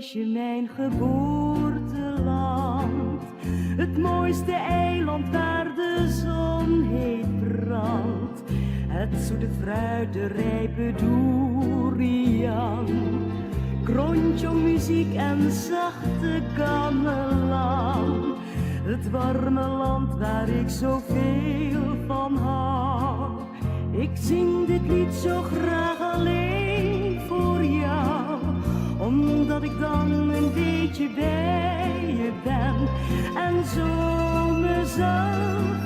Indonesië, mijn geboorteland. Het mooiste eiland waar de zon heet brandt. Het zoete fruit, de rijpe durian. Krontjong muziek en zachte gamelan. Het warme land waar ik zoveel van hou. Ik zing dit lied zo graag alleen voor jou, omdat ik dan een beetje bij je ben en zo mezelf